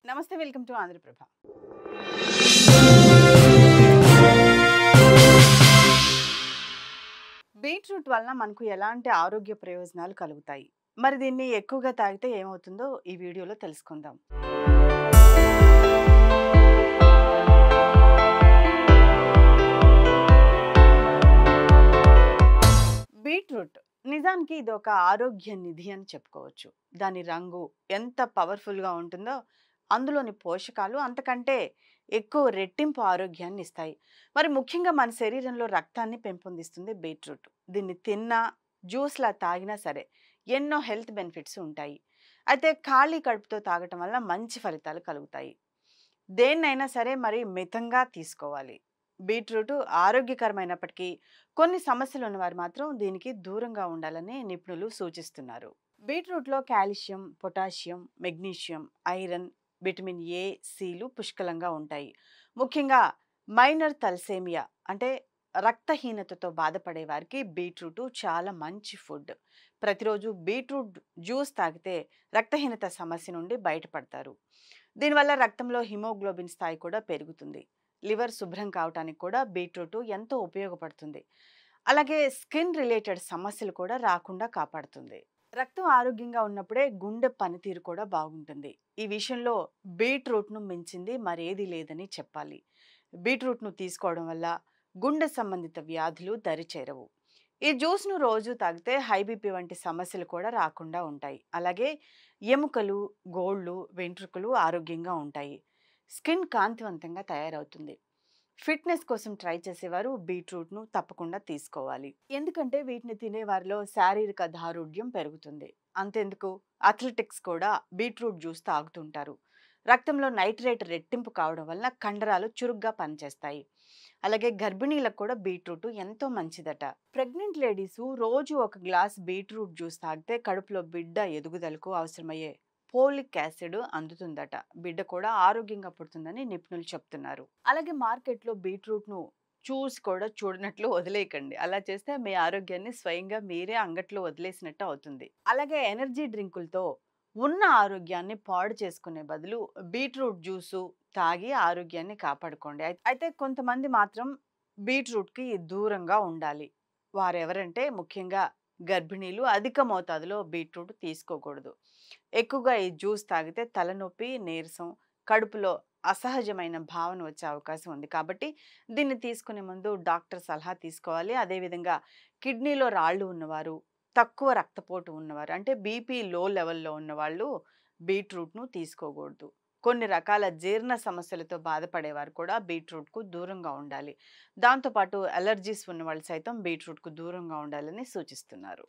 నమస్తే, welcome to Andhraprabha. Beetroot వలన మనకు ఎలాంటి ఆరోగ్య ప్రయోజనాలు కలుగుతాయి? మరి దీన్ని ఎక్కువగా తాగితే ఏమవుతుందో ఈ వీడియోలో తెలుసుకుందాం. బీట్రూట్ నిజానికి ఇది ఒక ఆరోగ్య నిధి అని చెప్పుకోవచ్చు. దాని రంగు ఎంత పవర్ఫుల్‌గా ఉంటుందో, అందులోని పోషకాలు అంతకంటే ఎక్కువ రెట్టింపు ఆరోగ్యాన్ని ఇస్తాయి. మరి ముఖ్యంగా మన శరీరంలో రక్తాన్ని పెంపొందిస్తుంది బీట్రూట్. దీన్ని తిన్నా, జ్యూస్‌లా తాగినా సరే ఎన్నో హెల్త్ బెనిఫిట్స్ ఉంటాయి. అయితే ఖాళీ కడుపుతో తాగటం వల్ల మంచి ఫలితాలు కలుగుతాయి. దేన్నైనా సరే మరి మితంగా తీసుకోవాలి. బీట్రూట్ ఆరోగ్యకరమైనప్పటికీ కొన్ని సమస్యలు ఉన్నవారు మాత్రం దీనికి దూరంగా ఉండాలని నిపుణులు సూచిస్తున్నారు. బీట్రూట్లో calcium, potassium, magnesium, iron, vitamin A, సిలు పుష్కలంగా ఉంటాయి. ముఖ్యంగా మైనర్ తలసేమియా అంటే రక్తహీనతతో బాధపడే వారికి బీట్రూట్ చాలా మంచి ఫుడ్. ప్రతిరోజు బీట్రూట్ జ్యూస్ తాగితే రక్తహీనత సమస్య నుండి బయటపడతారు. దీనివల్ల రక్తంలో హిమోగ్లోబిన్ స్థాయి కూడా పెరుగుతుంది. లివర్ శుభ్రం కావటానికి కూడా బీట్రూట్ ఎంతో ఉపయోగపడుతుంది. అలాగే స్కిన్ రిలేటెడ్ సమస్యలు కూడా రాకుండా కాపాడుతుంది. రక్తం ఆరోగ్యంగా ఉన్నప్పుడే గుండె పనితీరు కూడా బాగుంటుంది. ఈ విషయంలో బీట్రూట్‌ను మించింది మరేదీ లేదని చెప్పాలి. బీట్రూట్‌ను తీసుకోవడం వల్ల గుండె సంబంధిత వ్యాధులు దరిచేరవు. ఈ జ్యూస్‌ను రోజు తాగితే హై బీపీ వంటి సమస్యలు కూడా రాకుండా ఉంటాయి. అలాగే ఎముకలు, గోళ్ళు, వెంట్రుకలు ఆరోగ్యంగా ఉంటాయి. స్కిన్ కాంతివంతంగా తయారవుతుంది. ఫిట్‌నెస్ కోసం ట్రై చేసేవారు బీట్రూట్‌ను తప్పకుండా తీసుకోవాలి. ఎందుకంటే వీటిని తినేవారిలో శారీరక దారుఢ్యం పెరుగుతుంది. అంతెందుకు, అథ్లెటిక్స్ కూడా బీట్రూట్ జ్యూస్ తాగుతుంటారు. రక్తంలో నైట్రేట్ రెట్టింపు కావడం వలన కండరాలు చురుగ్గా పనిచేస్తాయి. అలాగే గర్భిణీలకు కూడా బీట్రూట్ ఎంతో మంచిదట. ప్రెగ్నెంట్ లేడీసు రోజు ఒక గ్లాస్ బీట్రూట్ జ్యూస్ తాగితే కడుపులో బిడ్డ ఎదుగుదలకు అవసరమయ్యే ఫోలిక్ యాసిడ్ అందుతుందట. బిడ్డ కూడా ఆరోగ్యంగా పుడుతుందని నిపుణులు చెప్తున్నారు. అలాగే మార్కెట్లో బీట్రూట్‌ను చూసి కూడా చూడనట్లు వదిలేయకండి. అలా చేస్తే మీ ఆరోగ్యాన్ని స్వయంగా మీరే అంగట్లో వదిలేసినట్టు అవుతుంది. అలాగే ఎనర్జీ డ్రింకులతో ఉన్న ఆరోగ్యాన్ని పాడు చేసుకునే బదులు బీట్రూట్ జ్యూసు తాగి ఆరోగ్యాన్ని కాపాడుకోండి. అయితే కొంతమంది మాత్రం బీట్రూట్‌కి దూరంగా ఉండాలి. వారెవరంటే ముఖ్యంగా గర్భిణీలు అధిక మోతాదులో బీట్రూట్ తీసుకోకూడదు. ఎక్కువగా ఈ జ్యూస్ తాగితే తలనొప్పి, నీరసం, కడుపులో అసహజమైన భావన వచ్చే అవకాశం ఉంది. కాబట్టి దీన్ని తీసుకునే ముందు డాక్టర్ సలహా తీసుకోవాలి. అదేవిధంగా కిడ్నీలో రాళ్ళు ఉన్నవారు, తక్కువ రక్తపోటు ఉన్నవారు అంటే బీపీ లో లెవెల్‌లో ఉన్నవాళ్ళు బీట్రూట్‌ను తీసుకోకూడదు. కొన్ని రకాల జీర్ణ సమస్యలతో బాధపడేవారు కూడా బీట్రూట్‌కు దూరంగా ఉండాలి. దాంతో పాటు అలర్జీస్ ఉన్నవాళ్ళు సైతం బీట్రూట్‌కు దూరంగా ఉండాలని సూచిస్తున్నారు.